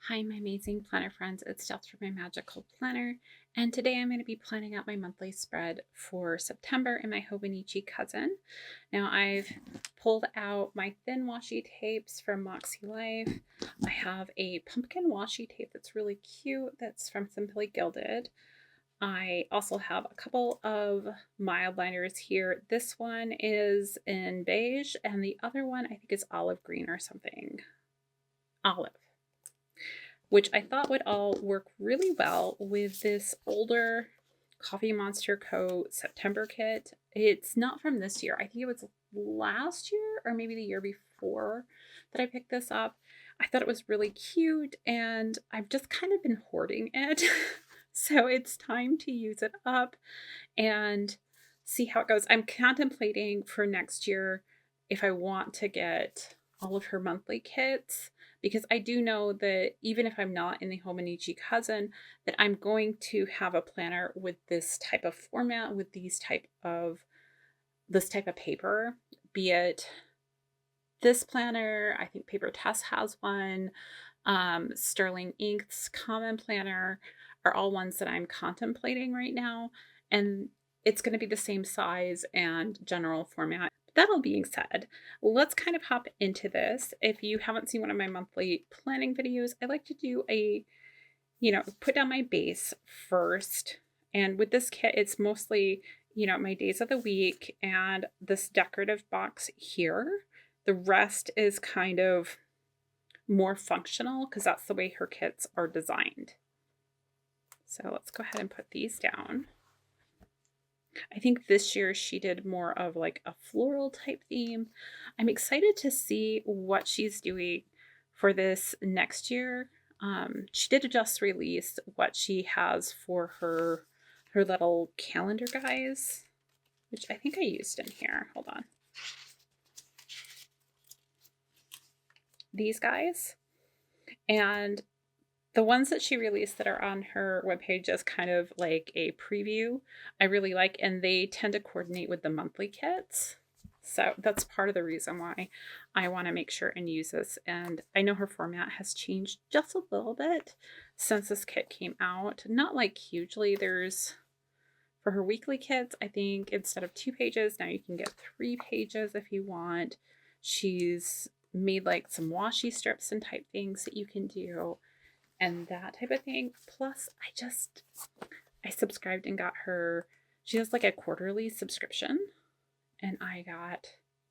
Hi, my amazing planner friends. It's Death for my magical planner, and today I'm going to be planning out my monthly spread for September in my Hobonichi cousin. Now, I've pulled out my thin washi tapes from Moxie Life. I have a pumpkin washi tape that's really cute that's from Simply Gilded. I also have a couple of mild liners here. This one is in beige, and the other one I think is olive green or something. Olive, which I thought would all work really well with this older Coffee Monster Co. September kit. It's not from this year. I think it was last year or maybe the year before that I picked this up. I thought it was really cute and I've just kind of been hoarding it. So it's time to use it up and see how it goes. I'm contemplating for next year if I want to get all of her monthly kits, because I do know that even if I'm not in the Hobonichi cousin, that I'm going to have a planner with this type of format, with this type of paper, be it this planner. I think Paper Tess has one. Sterling Inks Common Planner are all ones that I'm contemplating right now. And it's going to be the same size and general format. That all being said, let's kind of hop into this. If you haven't seen one of my monthly planning videos, I like to do put down my base first. And with this kit, it's mostly, my days of the week and this decorative box here. The rest is kind of more functional because that's the way her kits are designed. So let's go ahead and put these down. I think this year she did more of like a floral type theme. I'm excited to see what she's doing for this next year. She did just release what she has for her little calendar guys, which I think I used in here. Hold on. These guys. And the ones that she released that are on her webpage as kind of like a preview, I really like, and they tend to coordinate with the monthly kits. So that's part of the reason why I want to make sure and use this. And I know her format has changed just a little bit since this kit came out. Not like hugely. For her weekly kits, I think instead of 2 pages, now you can get 3 pages if you want. She's made like some washi strips and type things that you can do and that type of thing. Plus, I subscribed and got her, she has like a quarterly subscription, and I got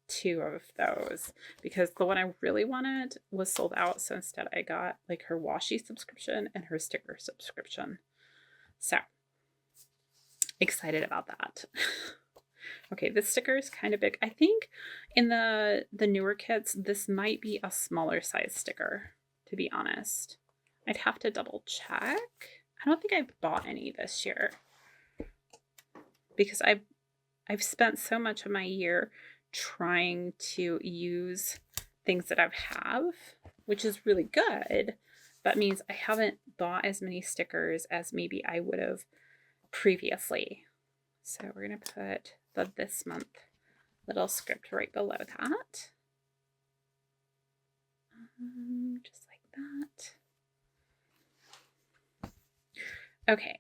2 of those because the one I really wanted was sold out. So instead, I got like her washi subscription and her sticker subscription. So excited about that. Okay, this sticker is kind of big. I think in the newer kits, this might be a smaller size sticker, to be honest. I'd have to double check. I don't think I've bought any this year because I've spent so much of my year trying to use things that I have, which is really good, but means I haven't bought as many stickers as maybe I would have previously. So we're going to put the this month little script right below that. Just like that. Okay,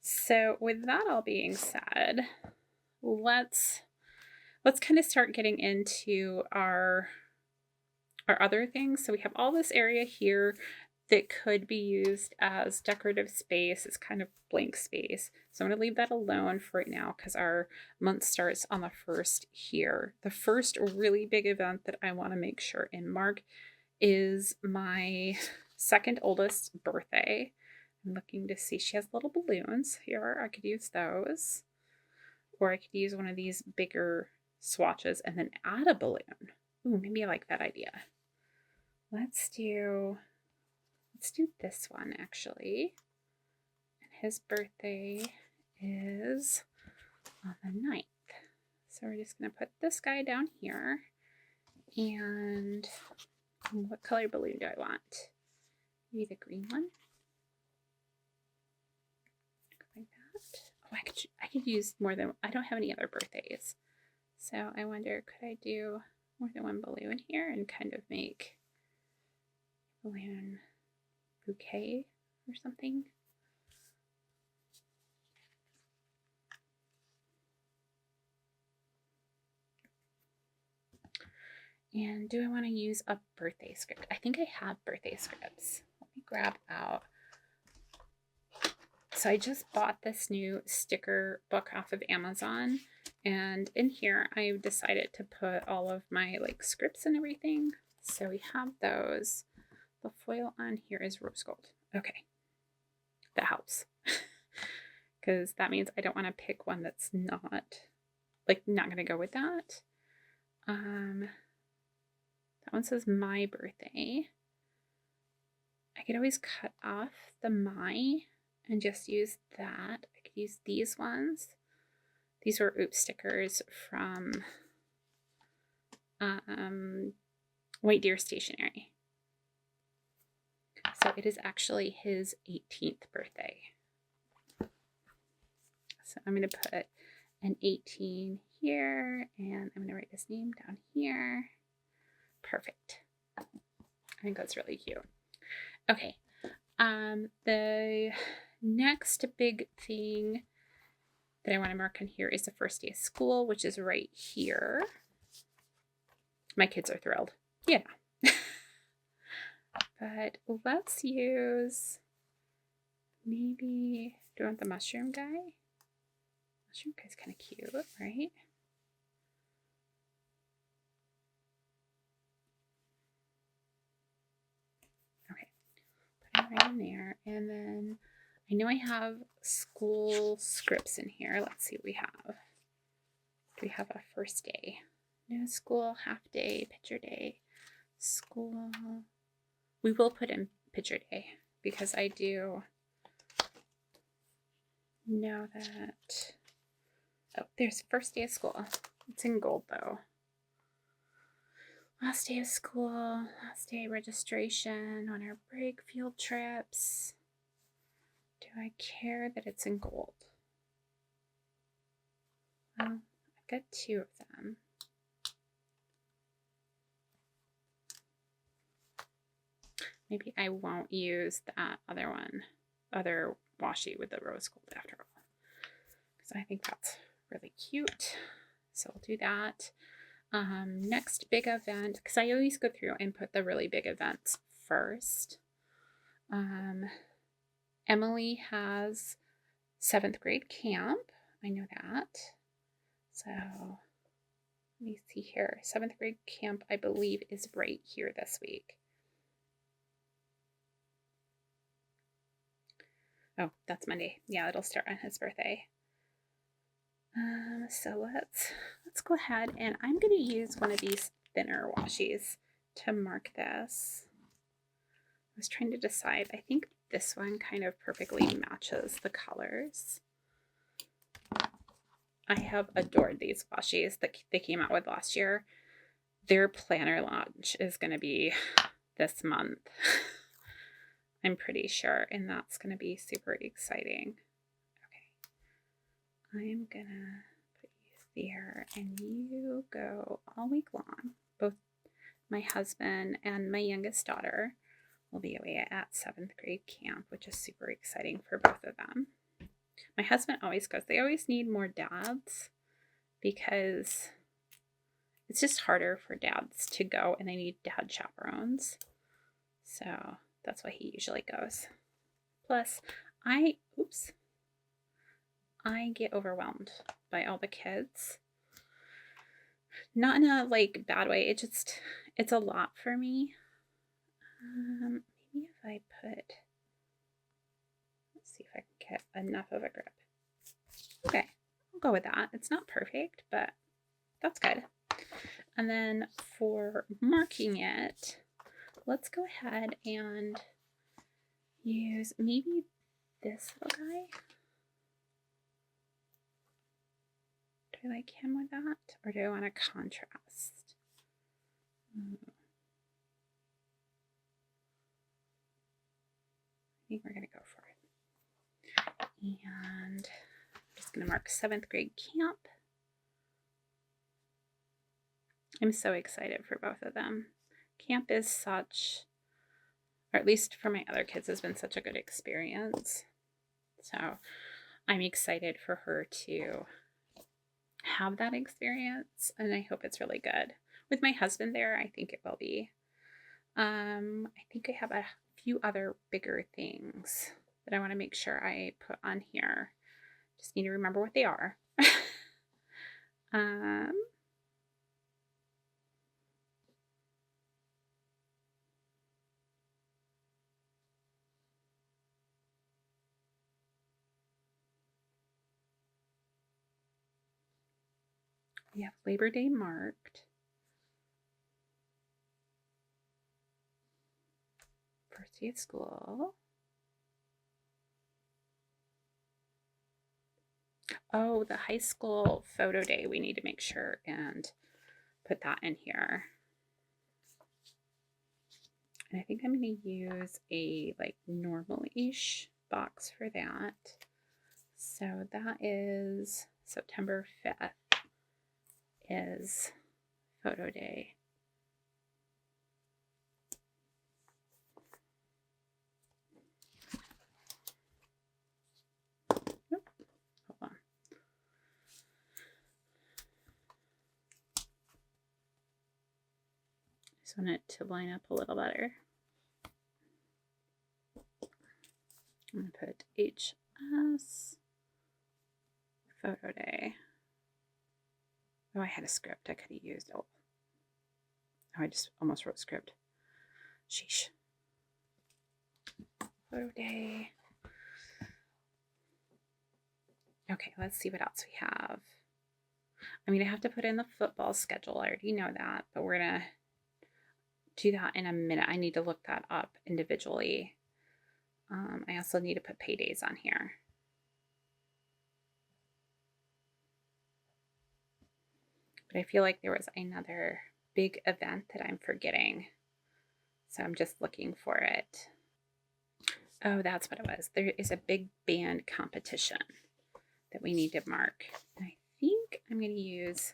so with that all being said, let's kind of start getting into our other things. So we have all this area here that could be used as decorative space. It's kind of blank space. So I'm going to leave that alone for right now because our month starts on the 1st here. The first really big event that I want to make sure and mark is my second oldest birthday. I'm looking to see, she has little balloons here. I could use those. Or I could use one of these bigger swatches and then add a balloon. Ooh, maybe I like that idea. Let's do this one actually. And his birthday is on the 9th. So we're just going to put this guy down here. And what color balloon do I want? Maybe the green one. Like that. Oh, I could use more than, I don't have any other birthdays. So I wonder, could I do more than one balloon here and kind of make balloon bouquet or something. And do I want to use a birthday script? I think I have birthday scripts. Let me grab out. So I just bought this new sticker book off of Amazon. And in here, I decided to put all of my like scripts and everything. So we have those. The foil on here is rose gold. Okay. That helps. Because that means I don't want to pick one that's not going to go with that. That one says my birthday. I could always cut off the my and just use that. I could use these ones. These were Oops stickers from White Deer Stationery. So it is actually his 18th birthday. So I'm going to put an 18 here, and I'm going to write his name down here. Perfect. I think that's really cute. Okay. The next big thing that I want to mark on here is the first day of school, which is right here. My kids are thrilled. Yeah. But let's use maybe, do I want the mushroom guy? Mushroom guy's kind of cute, right? Okay, put it right in there. And then I know I have school scripts in here. Let's see what we have. Do we have a first day? No school, half day, picture day, school. We will put in picture day because I do know that. Oh, there's first day of school. It's in gold though. Last day of school, last day registration, on our break, field trips. Do I care that it's in gold? Well, I've got two of them. Maybe I won't use that other washi with the rose gold after all, because I think that's really cute. So we'll do that. Next big event, because I always go through and put the really big events first. Emily has 7th grade camp. I know that. So let me see here. 7th grade camp, I believe, is right here this week. Oh, that's Monday. Yeah, it'll start on his birthday. So let's go ahead, and I'm going to use one of these thinner washies to mark this. I was trying to decide. I think this one kind of perfectly matches the colors. I have adored these washies that they came out with last year. Their planner launch is going to be this month. I'm pretty sure, and that's going to be super exciting. Okay. I'm going to put you there, and you go all week long. Both my husband and my youngest daughter will be away at 7th grade camp, which is super exciting for both of them. My husband always goes. They always need more dads because it's just harder for dads to go, and they need dad chaperones. So that's why he usually goes. Plus, I get overwhelmed by all the kids. Not in a like bad way. It's a lot for me. Maybe if I put, let's see if I can get enough of a grip. Okay, I'll go with that. It's not perfect, but that's good. And then for marking it, let's go ahead and use maybe this little guy. Do I like him with that? Or do I want a contrast? I think we're going to go for it. And I'm just going to mark 7th grade camp. I'm so excited for both of them. Camp is such or at least for my other kids, has been such a good experience. So I'm excited for her to have that experience, and I hope it's really good. With my husband there, I think it will be. I think I have a few other bigger things that I want to make sure I put on here. Just need to remember what they are. um, we have Labor Day marked. First day of school. Oh, the high school photo day. We need to make sure and put that in here. And I think I'm going to use a like normal-ish box for that. So that is September 5th is photo day. Hold on. Just want it to line up a little better. I'm going to put HS photo day. Oh, I had a script I could have used. Oh, I just almost wrote script. Sheesh. Photo day. Okay, let's see what else we have. I'm going to have to put in the football schedule. I already know that, but we're going to do that in a minute. I need to look that up individually. I also need to put paydays on here. But I feel like there was another big event that I'm forgetting. So I'm just looking for it. Oh, that's what it was. There is a big band competition that we need to mark. And I think I'm going to use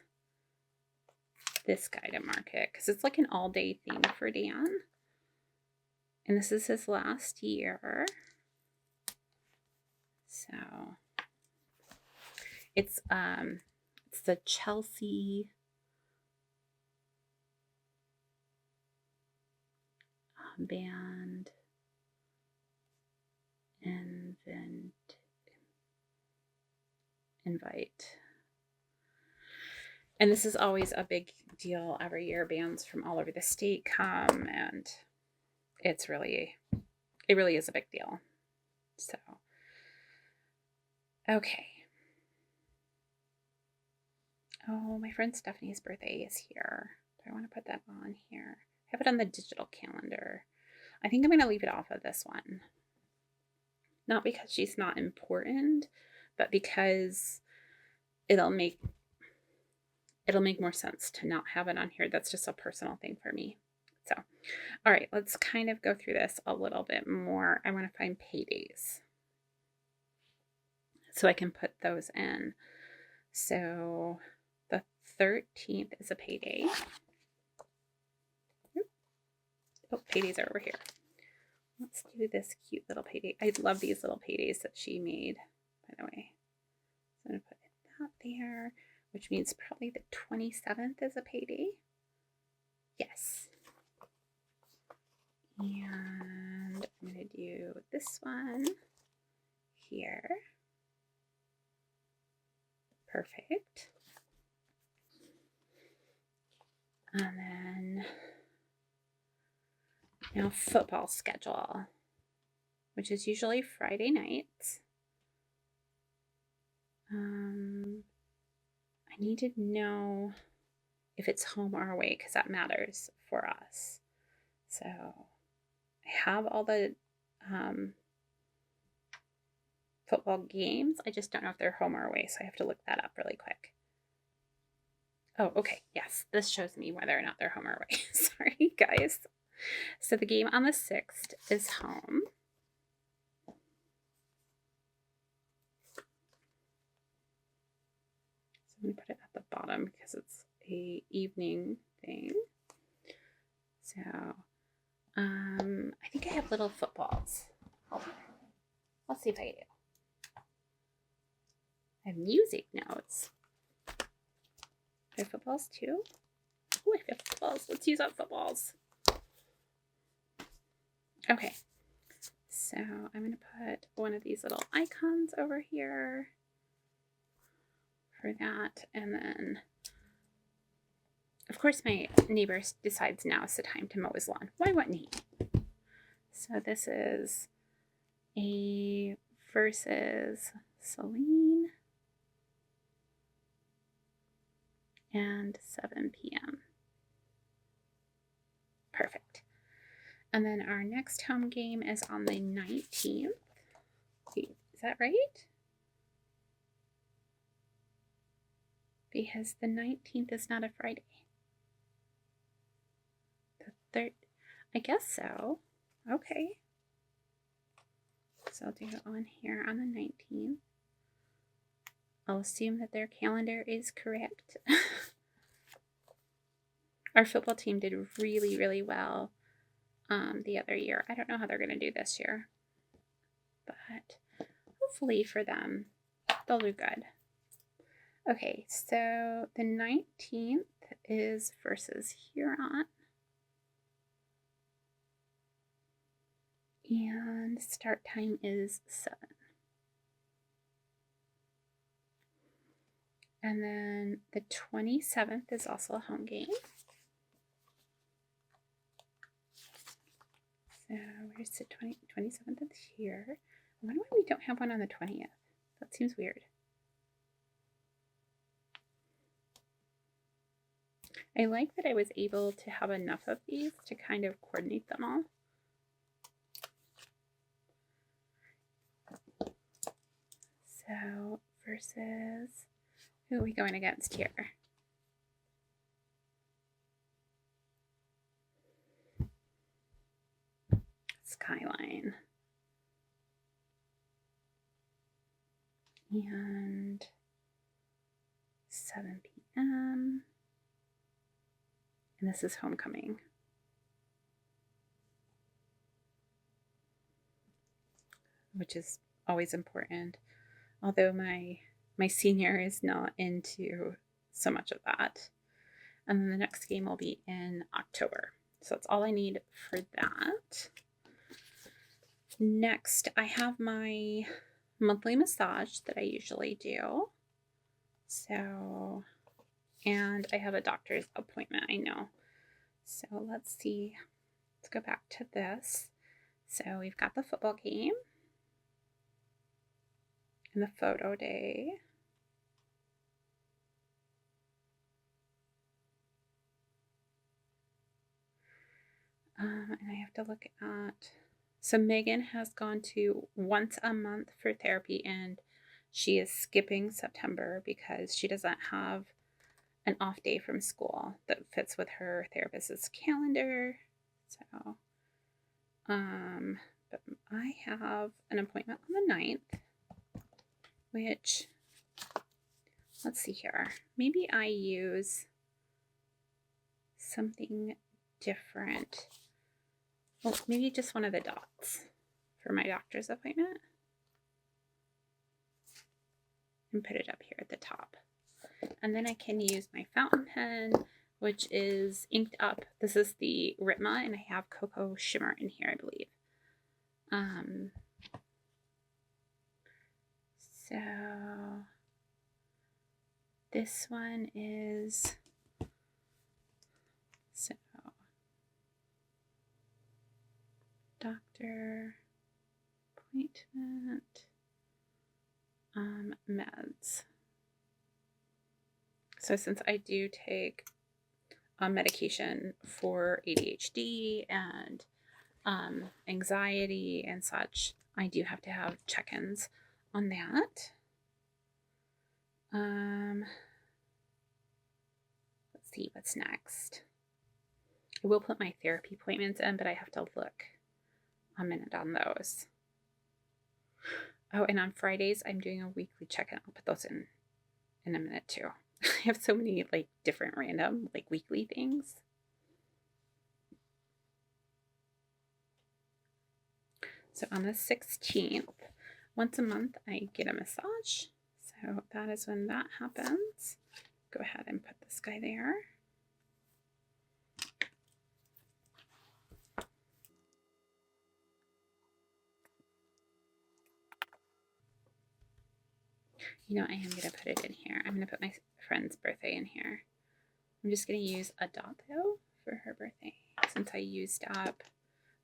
this guy to mark it because it's like an all-day thing for Dan. And this is his last year. So it's the Chelsea band invite. And this is always a big deal every year. Bands from all over the state come, and it really is a big deal. So, okay. Oh, my friend Stephanie's birthday is here. Do I want to put that on here? I have it on the digital calendar. I think I'm going to leave it off of this one. Not because she's not important, but because it'll make more sense to not have it on here. That's just a personal thing for me. So, all right, let's kind of go through this a little bit more. I want to find paydays so I can put those in. So the 13th is a payday. Oh, paydays are over here. Let's do this cute little payday. I love these little paydays that she made, by the way. So I'm going to put that there, which means probably the 27th is a payday. Yes. And I'm going to do this one here. Perfect. And then now football schedule, which is usually Friday nights. I need to know if it's home or away because that matters for us. So I have all the football games. I just don't know if they're home or away, so I have to look that up really quick. Oh, okay. Yes, this shows me whether or not they're home or away. Sorry, guys. So the game on the 6th is home. So I'm going to put it at the bottom because it's a evening thing. So I think I have little footballs. Hold on. Let's see if I do. I have music notes. I have footballs too? Oh, I have footballs. Let's use up footballs. Okay. So I'm going to put one of these little icons over here for that. And then, of course, my neighbor decides now is the time to mow his lawn. Why wouldn't he? So this is a versus Celine and 7 p.m. Perfect. And then our next home game is on the 19th. Wait, is that right? Because the 19th is not a Friday. The 3rd, I guess so. Okay. So I'll do it on here on the 19th. I'll assume that their calendar is correct. Our football team did really, really well the other year. I don't know how they're going to do this year, but hopefully for them, they'll do good. Okay, so the 19th is versus Huron. And start time is 7. And then the 27th is also a home game. So where's the 27th is here. I wonder why we don't have one on the 20th. That seems weird. I like that I was able to have enough of these to kind of coordinate them all. So versus, who are we going against here? Skyline. And 7 p.m. And this is homecoming. Which is always important. Although my senior is not into so much of that. And then the next game will be in October. So that's all I need for that. Next, I have my monthly massage that I usually do. So, and I have a doctor's appointment, I know. So let's see. Let's go back to this. So we've got the football game and the photo day. And I have to look at, so Megan has gone to once a month for therapy, and she is skipping September because she doesn't have an off day from school that fits with her therapist's calendar. So, but I have an appointment on the 9th, which, let's see here. Maybe I use something different. Well, maybe just one of the dots for my doctor's appointment. And put it up here at the top. And then I can use my fountain pen, which is inked up. This is the Ritma, and I have Cocoa Shimmer in here, I believe. So this one is, so doctor appointment, meds. So since I do take medication for ADHD and anxiety and such, I do have to have check-ins on that. Let's see what's next. I will put my therapy appointments in, but I have to look a minute on those. Oh, and on Fridays, I'm doing a weekly check-in. I'll put those in a minute too. I have so many like different random like weekly things. So on the 16th, once a month, I get a massage. So that is when that happens. Go ahead and put this guy there. You know, I am going to put it in here. I'm going to put my friend's birthday in here. I'm just going to use a dot, though, for her birthday, since I used up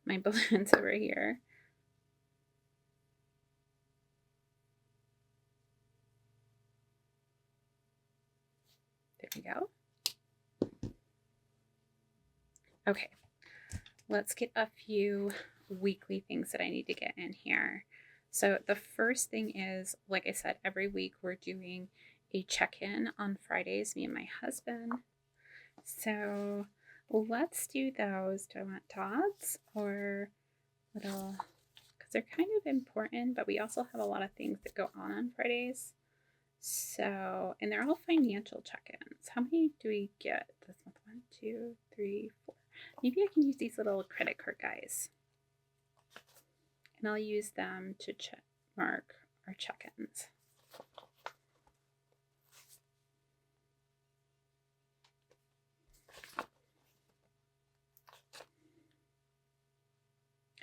my balloons over here. There we go. Okay, let's get a few weekly things that I need to get in here. So the first thing is, like I said, every week we're doing a check-in on Fridays, me and my husband. So let's do those. Do I want dots or little, because they're kind of important, but we also have a lot of things that go on Fridays. So, and they're all financial check-ins. How many do we get this month? 1, 2, 3, 4. Maybe I can use these little credit card guys. And I'll use them to mark our check-ins.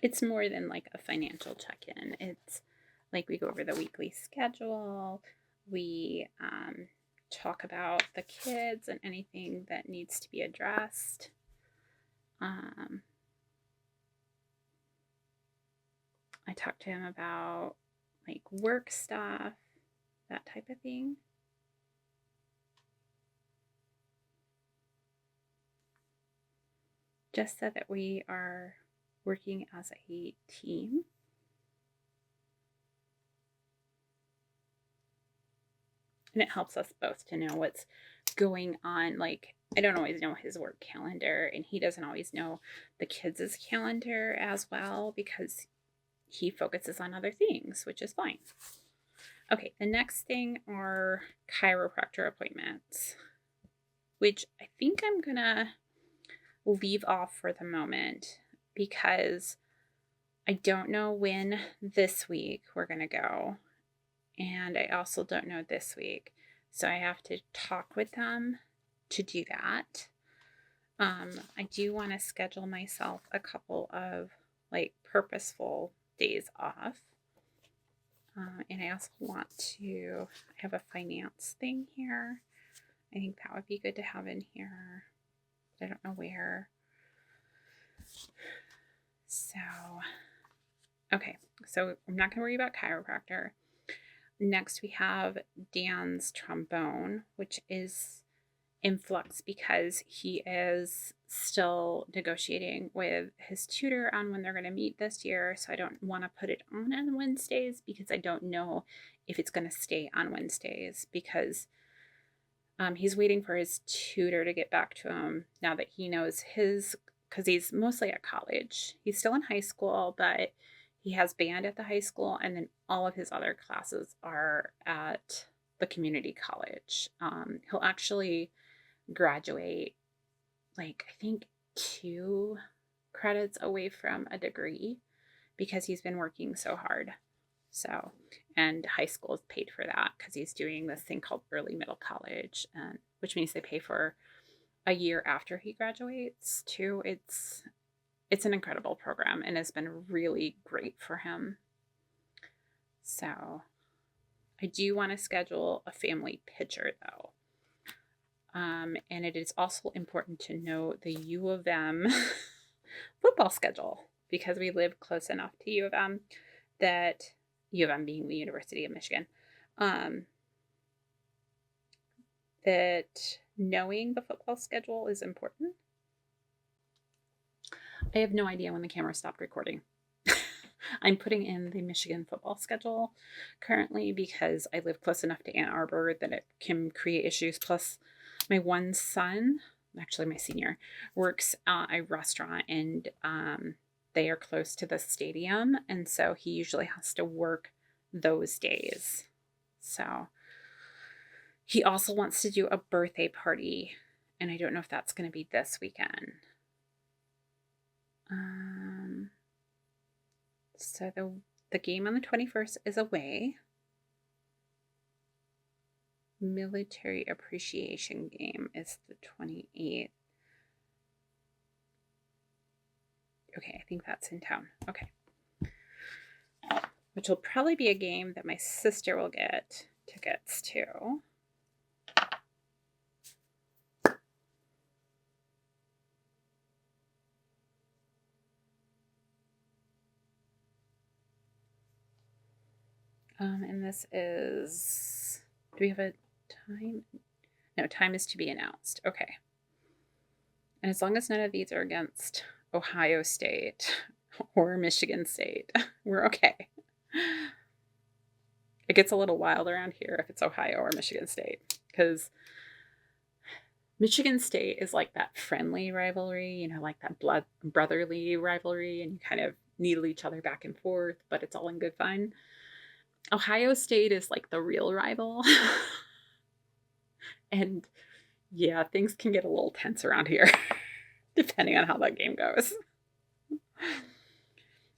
It's more than like a financial check-in. It's like we go over the weekly schedule. We talk about the kids and anything that needs to be addressed. I talk to him about like work stuff, that type of thing. Just so that we are working as a team. And it helps us both to know what's going on. Like, I don't always know his work calendar, and he doesn't always know the kids' calendar as well because he focuses on other things, which is fine. Okay, the next thing are chiropractor appointments, which I think I'm gonna leave off for the moment because I don't know when this week we're gonna go. And I also don't know this week. So I have to talk with them to do that. I do want to schedule myself a couple of like purposeful days off. And I also want to have a finance thing here. I think that would be good to have in here. I don't know where. So, okay. So I'm not going to worry about chiropractor. Next, we have Dan's trombone, which is in flux because he is still negotiating with his tutor on when they're going to meet this year. So I don't want to put it on Wednesdays because I don't know if it's going to stay on Wednesdays because he's waiting for his tutor to get back to him now that he knows because he's mostly at college. He's still in high school, but he has band at the high school, and then all of his other classes are at the community college. He'll actually graduate, like, I think 2 credits away from a degree because he's been working so hard. So, and high school is paid for that because he's doing this thing called early middle college, and which means they pay for a year after he graduates too. It's an incredible program and has been really great for him. So I do want to schedule a family picture though. And it is also important to know the U of M football schedule because we live close enough to U of M that U of M being the University of Michigan, that knowing the football schedule is important. I have no idea when the camera stopped recording. I'm putting in the Michigan football schedule currently because I live close enough to Ann Arbor that it can create issues. Plus, my one son, actually my senior, works at a restaurant and they are close to the stadium. And so he usually has to work those days. So he also wants to do a birthday party. And I don't know if that's going to be this weekend. So the game on the 21st is away. Military appreciation game is the 28th. Okay, I think that's in town. Okay. Which will probably be a game that my sister will get tickets to. And this is, do we have a time? No, time is to be announced. Okay. And as long as none of these are against Ohio State or Michigan State, we're okay. It gets a little wild around here if it's Ohio or Michigan State, because Michigan State is like that friendly rivalry, you know, like that brotherly rivalry, and you kind of needle each other back and forth, but it's all in good fun. Ohio State is like the real rival. And yeah, things can get a little tense around here, depending on how that game goes.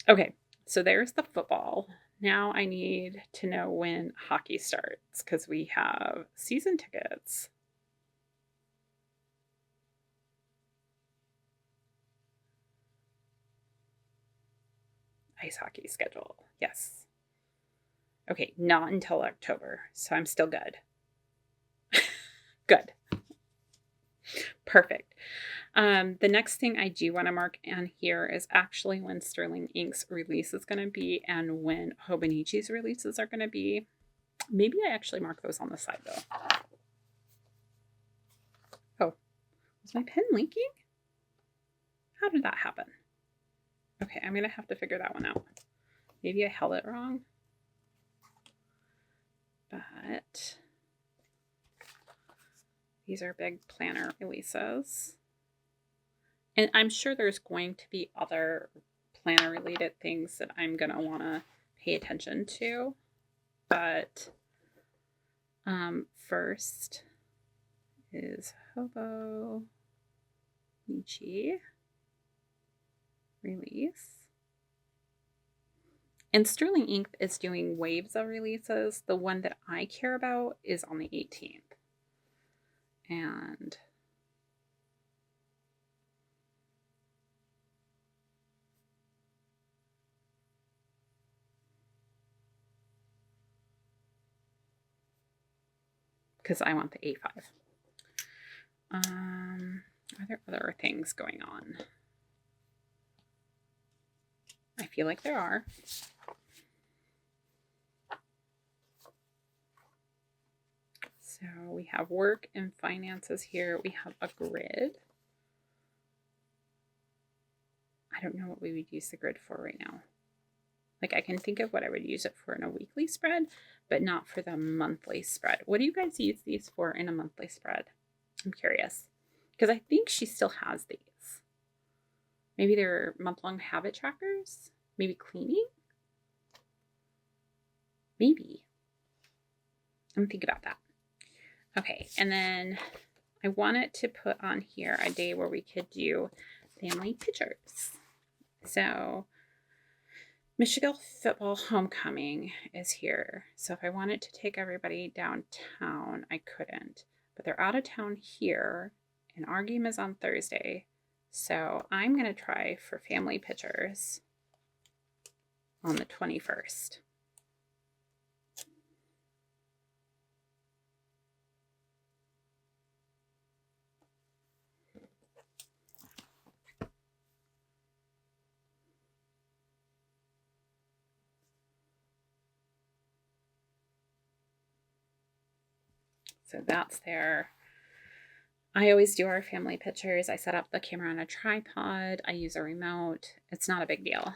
Okay, so there's the football. Now I need to know when hockey starts, because we have season tickets. Ice hockey schedule, yes. Okay, not until October, so I'm still good. Good. Perfect. The next thing I do want to mark on here is actually when Sterling Ink's release is going to be and when Hobonichi's releases are going to be. Maybe I actually mark those on the side, though. Oh, was my pen leaking? How did that happen? Okay, I'm going to have to figure that one out. Maybe I held it wrong. But these are big planner releases. And I'm sure there's going to be other planner related things that I'm going to want to pay attention to. But first is Hobonichi release. And Sterling Ink is doing waves of releases. The one that I care about is on the 18th. And because I want the A5. Are there other things going on? I feel like there are. So we have work and finances here. We have a grid. I don't know what we would use the grid for right now. Like, I can think of what I would use it for in a weekly spread, but not for the monthly spread. What do you guys use these for in a monthly spread? I'm curious, because I think she still has these. Maybe they're month-long habit trackers? Maybe cleaning? Maybe. I'm thinking about that. Okay, and then I wanted to put on here a day where we could do family pictures. So Michigan football homecoming is here. So if I wanted to take everybody downtown, I couldn't. But they're out of town here, and our game is on Thursday. So I'm going to try for family pictures on the 21st. So that's there. I always do our family pictures. I set up the camera on a tripod. I use a remote. It's not a big deal.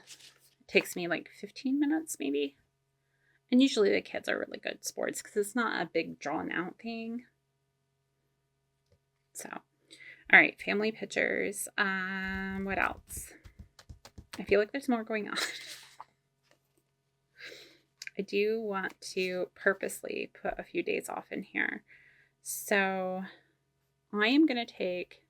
It takes me like 15 minutes maybe. And usually the kids are really good sports because it's not a big drawn out thing. So, all right, family pictures. What else? I feel like there's more going on. I do want to purposely put a few days off in here. So I am going to take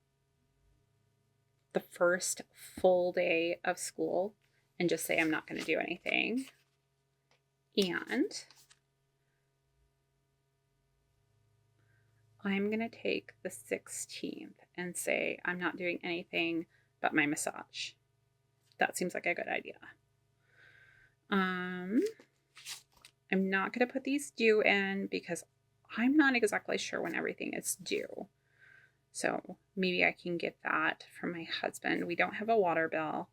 the first full day of school and just say I'm not going to do anything. And I'm going to take the 16th and say I'm not doing anything but my massage. That seems like a good idea. I'm not going to put these due in because I'm not exactly sure when everything is due. So maybe I can get that from my husband. We don't have a water bill.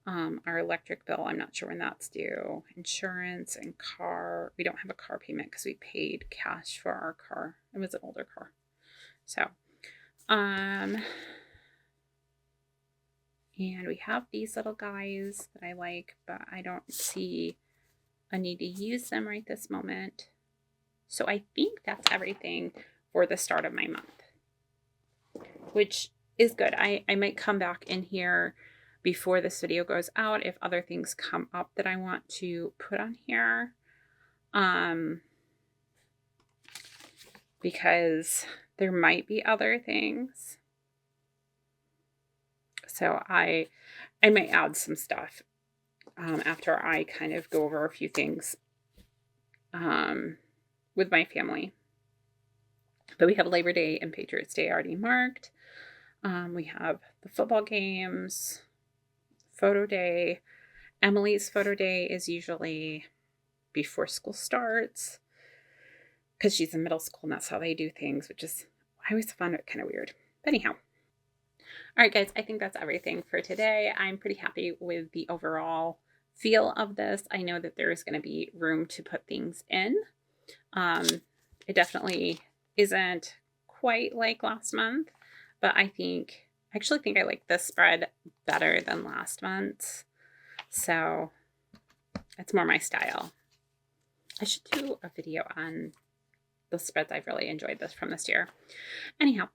Our electric bill, I'm not sure when that's due. Insurance and car. We don't have a car payment because we paid cash for our car. It was an older car. So, and we have these little guys that I like, but I don't see a need to use them right this moment. So I think that's everything for the start of my month, which is good. I might come back in here before this video goes out if other things come up that I want to put on here. Because there might be other things. So I might add some stuff after I kind of go over a few things with my family. But we have Labor Day and Patriots Day already marked. We have the football games, photo day. Emily's photo day is usually before school starts because she's in middle school and that's how they do things, which is, I always found it kind of weird. But anyhow. All right, guys, I think that's everything for today. I'm pretty happy with the overall feel of this. I know that there is going to be room to put things in. It definitely isn't quite like last month, but I actually think I like this spread better than last month's. So it's more my style. I should do a video on the spreads. I've really enjoyed this from this year. Anyhow,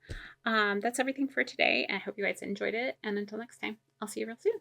that's everything for today. I hope you guys enjoyed it. And until next time, I'll see you real soon.